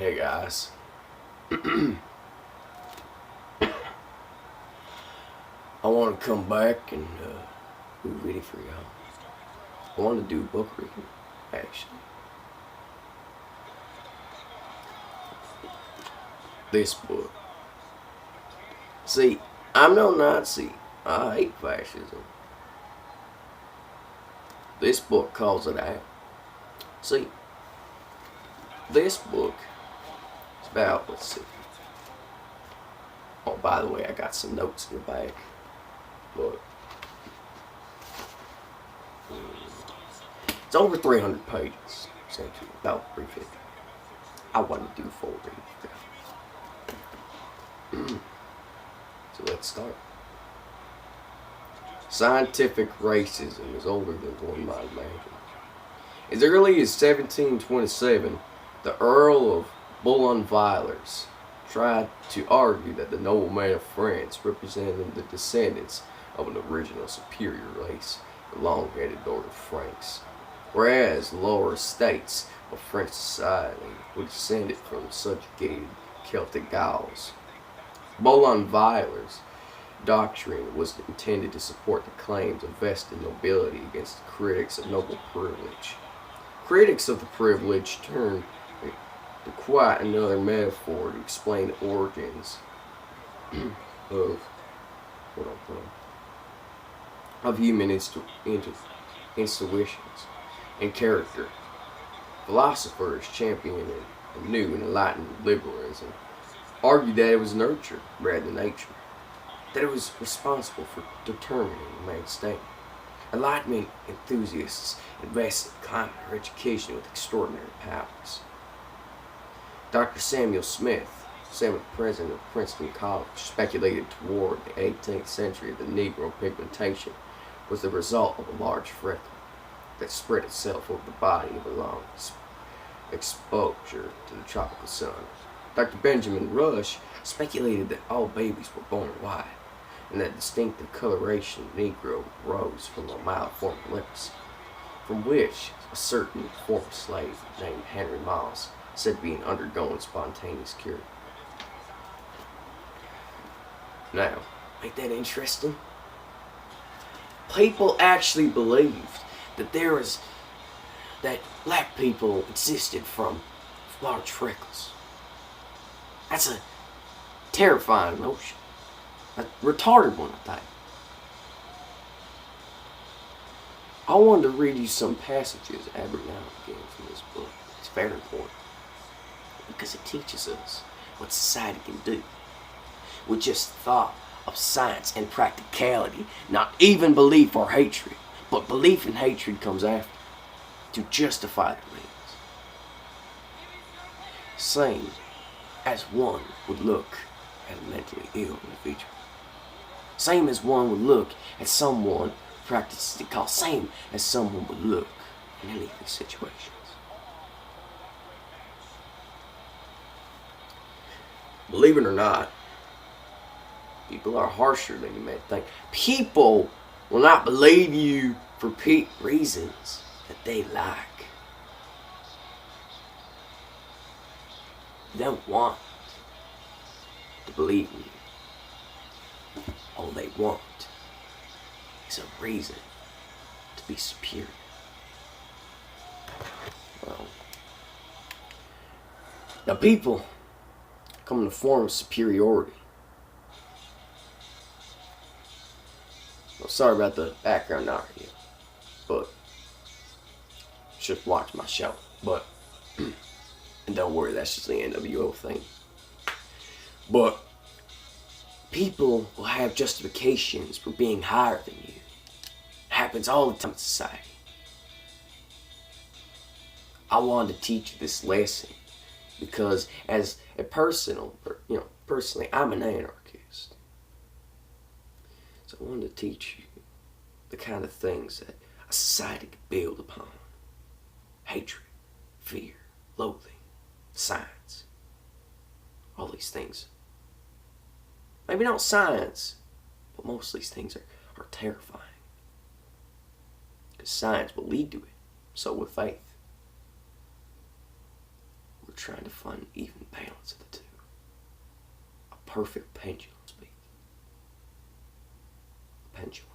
Hey guys, I want to come back and do a reading for y'all. I want to do a book reading, actually. This book. See, I'm no Nazi. I hate fascism. This book calls it out. See, this book is about, let's see. Oh, by the way, I got some notes in the back. But it's over 300 pages, essentially, about 350. I want to do 4 readings. So let's start. Scientific racism is older than one might imagine. As early as 1727, the Earl of Boulogne-Villars tried to argue that the noblemen of France represented the descendants of an original superior race, the long-headed Northern Franks, whereas the lower estates of French society were descended from subjugated Celtic Gauls. Boulogne-Villars' doctrine was intended to support the claims of vested nobility against the critics of noble privilege. Critics of the privilege turned to quite another metaphor to explain the origins of human intuitions and character. Philosophers championing a new and enlightened liberalism argued that it was nurture rather than nature, that it was responsible for determining man's state. Enlightenment enthusiasts invested climate or education with extraordinary powers. Dr. Samuel Smith, 7th president of Princeton College, speculated toward the 18th century that Negro pigmentation was the result of a large freckle that spread itself over the body of a long exposure to the tropical sun. Dr. Benjamin Rush speculated that all babies were born white, and that distinctive coloration of Negro rose from a mild form of leprosy, from which a certain former slave named Henry Moss said being undergoing spontaneous cure. Now, ain't that interesting? People actually believed that that black people existed from large freckles. That's a terrifying notion. A retarded one, I think. I wanted to read you some passages every now and again from this book. It's very important because it teaches us what society can do with just thought of science and practicality, not even belief or hatred, but belief and hatred comes after to justify the means. Same as one would look at a mentally ill individual. Same as one would look at someone practicing the call. Same as someone would look in any of these situations. Believe it or not, people are harsher than you may think. People will not believe you for reasons that they like. They don't want to believe in you. All they want is a reason to be superior. Well, now people come in the form of superiority. Well, sorry about the background noise here, but just watch my show. But and don't worry, that's just the NWO thing. But people will have justifications for being higher than you. It happens all the time in society. I wanted to teach you this lesson because as a personally, I'm an anarchist. So I wanted to teach you the kind of things that a society could build upon. Hatred, fear, loathing, science. All these things. Maybe not science, but most of these things are terrifying. Because science will lead to it. So will faith. were trying to find an even balance of the two. A perfect pendulum speak. A pendulum.